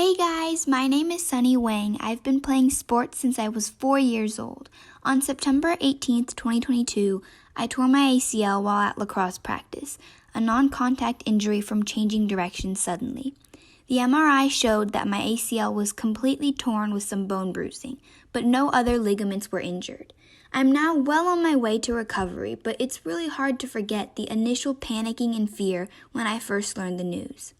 Hey guys, my name is Sunny Wang. I've been playing sports since I was 4 years old. On September 18th, 2022, I tore my ACL while at lacrosse practice, a non-contact injury from changing directions suddenly. The MRI showed that my ACL was completely torn with some bone bruising, but no other ligaments were injured. I'm now well on my way to recovery, but it's really hard to forget the initial panicking and fear when I first learned the news.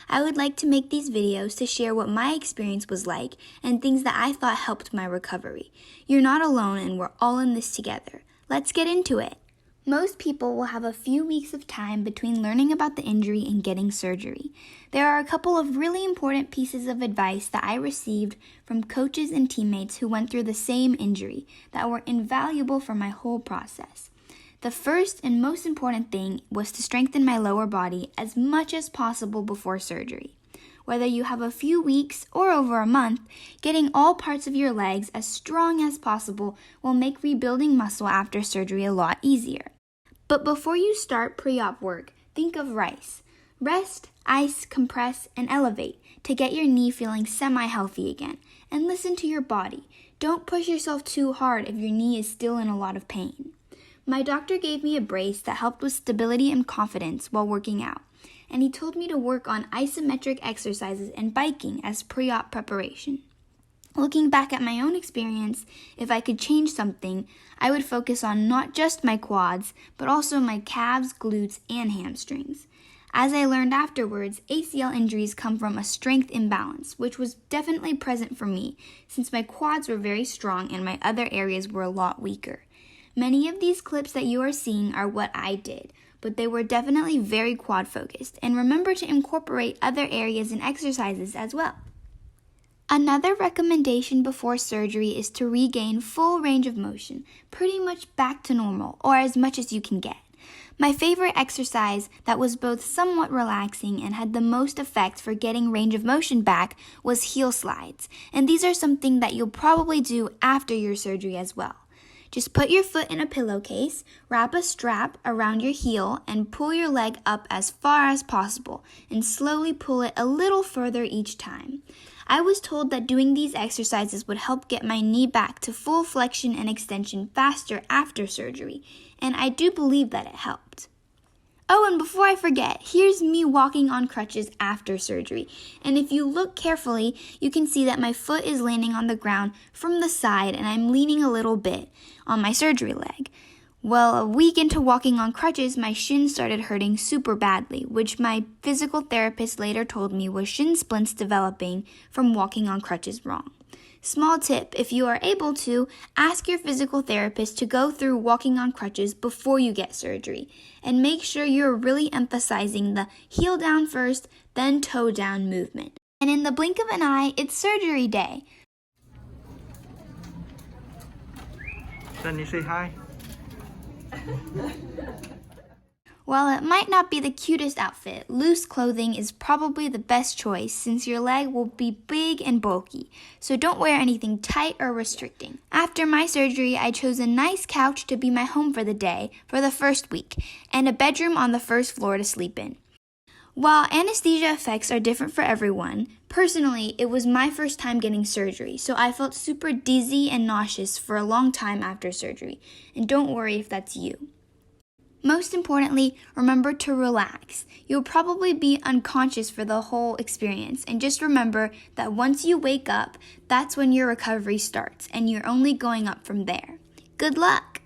I would like to make these videos to share what my experience was like and things that I thought helped my recovery. You're not alone and we're all in this together. Let's get into it. Most people will have a few weeks of time between learning about the injury and getting surgery. There are a couple of really important pieces of advice that I received from coaches and teammates who went through the same injury that were invaluable for my whole process. The first and most important thing was to strengthen my lower body as much as possible before surgery. Whether you have a few weeks or over a month, getting all parts of your legs as strong as possible will make rebuilding muscle after surgery a lot easier. But before you start pre-op work, think of RICE. Rest, ice, compress, and elevate to get your knee feeling semi-healthy again. And listen to your body. Don't push yourself too hard if your knee is still in a lot of pain. My doctor gave me a brace that helped with stability and confidence while working out, and he told me to work on isometric exercises and biking as pre-op preparation. Looking back at my own experience, if I could change something, I would focus on not just my quads, but also my calves, glutes, and hamstrings. As I learned afterwards, ACL injuries come from a strength imbalance, which was definitely present for me, since my quads were very strong and my other areas were a lot weaker. Many of these clips that you are seeing are what I did, but they were definitely very quad focused, and remember to incorporate other areas and exercises as well. Another recommendation before surgery is to regain full range of motion, pretty much back to normal, or as much as you can get. My favorite exercise that was both somewhat relaxing and had the most effect for getting range of motion back was heel slides, and these are something that you'll probably do after your surgery as well. Just put your foot in a pillowcase, wrap a strap around your heel, and pull your leg up as far as possible, and slowly pull it a little further each time. I was told that doing these exercises would help get my knee back to full flexion and extension faster after surgery, and I do believe that it helped. Oh, and before I forget, here's me walking on crutches after surgery. And if you look carefully, you can see that my foot is landing on the ground from the side and I'm leaning a little bit on my surgery leg. Well, a week into walking on crutches, my shin started hurting super badly, which my physical therapist later told me was shin splints developing from walking on crutches wrong. Small tip, if you are able to, ask your physical therapist to go through walking on crutches before you get surgery, and make sure you're really emphasizing the heel down first, then toe down movement. And in the blink of an eye, it's surgery day. Sunny, say hi. While it might not be the cutest outfit, loose clothing is probably the best choice since your leg will be big and bulky, so don't wear anything tight or restricting. After my surgery, I chose a nice couch to be my home for the day for the first week, and a bedroom on the first floor to sleep in. While anesthesia effects are different for everyone, personally, it was my first time getting surgery, so I felt super dizzy and nauseous for a long time after surgery, and don't worry if that's you. Most importantly, remember to relax. You'll probably be unconscious for the whole experience, and just remember that once you wake up, that's when your recovery starts, and you're only going up from there. Good luck!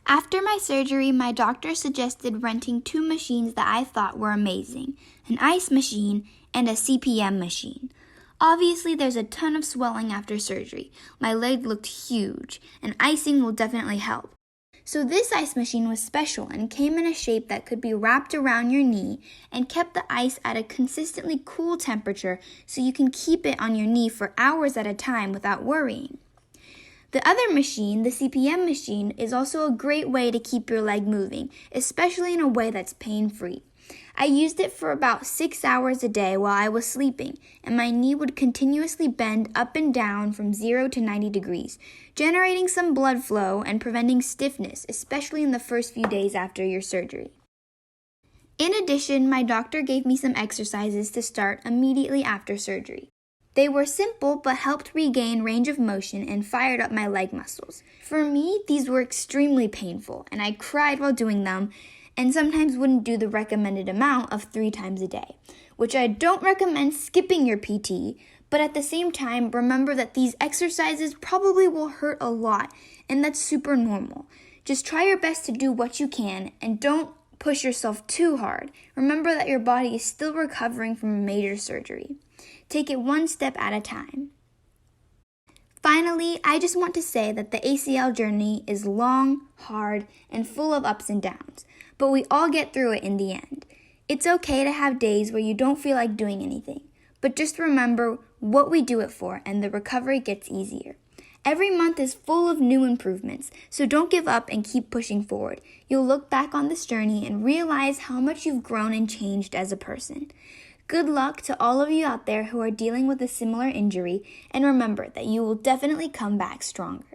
After my surgery, my doctor suggested renting 2 machines that I thought were amazing, an ice machine and a CPM machine. Obviously, there's a ton of swelling after surgery. My leg looked huge, and icing will definitely help. So this ice machine was special and came in a shape that could be wrapped around your knee and kept the ice at a consistently cool temperature so you can keep it on your knee for hours at a time without worrying. The other machine, the CPM machine, is also a great way to keep your leg moving, especially in a way that's pain-free. I used it for about 6 hours a day while I was sleeping, and my knee would continuously bend up and down from 0 to 90 degrees, generating some blood flow and preventing stiffness, especially in the first few days after your surgery. In addition, my doctor gave me some exercises to start immediately after surgery. They were simple but helped regain range of motion and fired up my leg muscles. For me, these were extremely painful, and I cried while doing them and sometimes wouldn't do the recommended amount of 3 times a day, which I don't recommend skipping your PT, but at the same time, remember that these exercises probably will hurt a lot, and that's super normal. Just try your best to do what you can and don't push yourself too hard. Remember that your body is still recovering from a major surgery. Take it one step at a time. Finally, I just want to say that the ACL journey is long, hard, and full of ups and downs, but we all get through it in the end. It's okay to have days where you don't feel like doing anything, but just remember what we do it for and the recovery gets easier. Every month is full of new improvements, so don't give up and keep pushing forward. You'll look back on this journey and realize how much you've grown and changed as a person. Good luck to all of you out there who are dealing with a similar injury, and remember that you will definitely come back stronger.